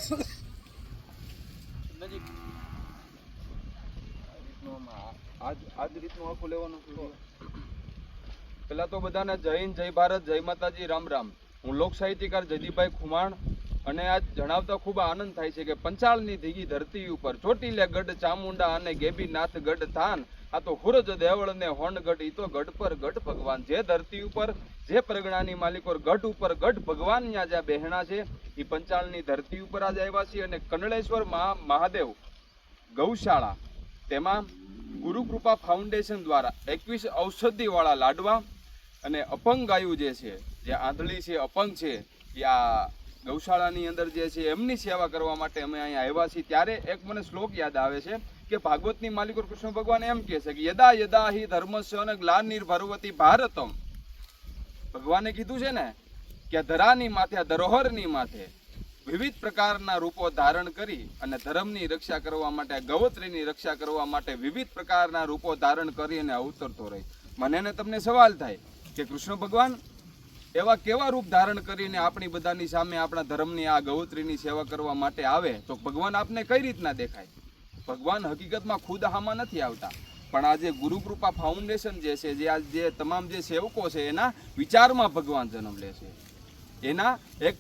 આજ રીતનું આખું લેવાનું છે। પેલા તો બધાને જય હિન્દ, જય ભારત, જય માતાજી, રામ રામ। હું લોક સાહિત્યકાર જયદીપભાઈ ખુમાણ અને આજ જણાવતા ખૂબ આનંદ થાય છે કે પંચાળની ધીગી ધરતી ઉપર ચોટીલે ગઢ ચામુંડા અને ગેબીનાથ ગઢ થાન, આ તો હુરજ દેવળ ને હોણ ગઢ, ઈ તો ગઢ પર ગઢ ભગવાન। જે ધરતી ઉપર જે પરગણાની માલિકો ગઢ ઉપર ગઢ ભગવાન ત્યાં જ્યાં બહેણા છે એ પંચાળની ધરતી ઉપર આજ આવ્યા છે। અને કંડળેશ્વર મહાદેવ ગૌશાળા તેમાં ગુરુકૃપા ફાઉન્ડેશન દ્વારા 21 ઔષધિ વાળા લાડવા અને અપંગ ગાયું જે છે, જે આંધળી છે, અપંગ છે, એ આ ગૌશાળાની અંદર જે છે એમની સેવા કરવા માટે અમે અહીંયા આવ્યા છીએ। ત્યારે એક મને શ્લોક યાદ આવે છે કે ભાગવતની માલિકો કૃષ્ણ ભગવાન એમ કહે છે કે યદા યદા હિ ધર્મસ્ય અને ગ્લાનિર્ભરવતી ભારતમ, ભગવાને કીધું છે ને કે ધરાની માથે, ધરોહરની માથે વિવિધ પ્રકારના રૂપો ધારણ કરી અને ધર્મની રક્ષા કરવા માટે, ગૌત્રીની રક્ષા કરવા માટે વિવિધ પ્રકારના રૂપો ધારણ કરી અને અવતરતો રહે। મને ને તમને સવાલ થાય કે કૃષ્ણ ભગવાન એવા કેવા રૂપ ધારણ કરીને આપણી બધાની સામે આપણા ધર્મની આ ગૌત્રીની સેવા કરવા માટે આવે તો ભગવાન આપને કઈ રીતના દેખાય? ભગવાન હકીકતમાં ખુદ આમાં નથી આવતા, પણ આ જે ગુરુકૃપા ફાઉન્ડેશન જે છે, જે તમામ જે સેવકો છે એના વિચારમાં ભગવાન જન્મ લે છે, એના એક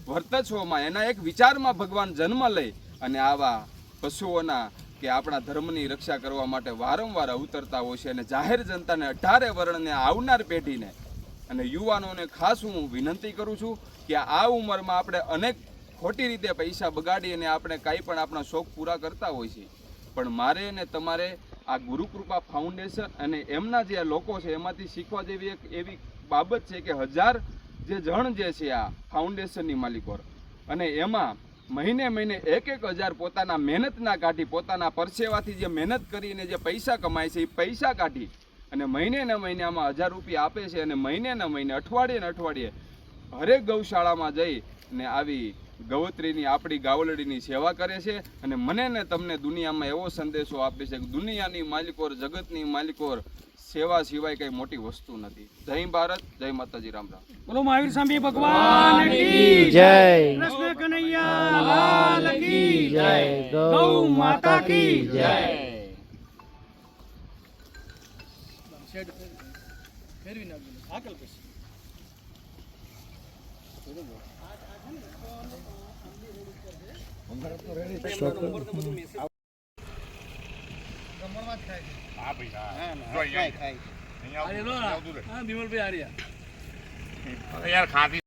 વર્તછોમાં, એના એક વિચારમાં ભગવાન જન્મ લઈ અને આવા પશુઓના કે આપણા ધર્મની રક્ષા કરવા માટે વારંવાર અવતરતા હોય છે। અને જાહેર જનતાને, 18 વર્ણને, આવનાર પેઢીને અને યુવાનોને ખાસ હું વિનંતી કરું છું કે આ ઉંમરમાં આપણે અનેક ખોટી રીતે પૈસા બગાડી અને આપણે કાંઈ પણ આપણા શોખ પૂરા કરતા હોય છે, પણ મારે ને તમારે આ ગુરુકૃપા ફાઉન્ડેશન અને એમના જે લોકો છે એમાંથી શીખવા જેવી એક એવી બાબત છે કે 1000 જે જણ જે છે આ ફાઉન્ડેશનની માલિકો, અને એમાં મહિને 1-1000 પોતાના મહેનતના કાઢી, પોતાના પરસેવાથી જે મહેનત કરીને જે પૈસા કમાય છે એ પૈસા કાઢી અને મહિને ને મહિને આમાં 1000 રૂપિયા આપે છે। અને મહિને ને મહિને, અઠવાડિયે ને અઠવાડિયે હરેક ગૌશાળામાં જઈ ને આવી ગૌત્રીની, આપણી ગાવલડીની સેવા કરે છે। અને મને ને તમને દુનિયામાં એવો સંદેશો આપે છે કે દુનિયાની માલિકોર, જગતની માલિકોર સેવા સિવાય કઈ મોટી વસ્તુ નથી। જય ભારત, જય માતાજી, રામ રામ। બોલો મહાવીર સ્વામી ભગવાન કી જય, કૃષ્ણ કનૈયા લાલ કી જય, ગૌ માતા કી જય। ફેરવી નાખજો આગળ પછી હા ભાઈ, હા વિમલભાઈ આર્યા યાર ખાતી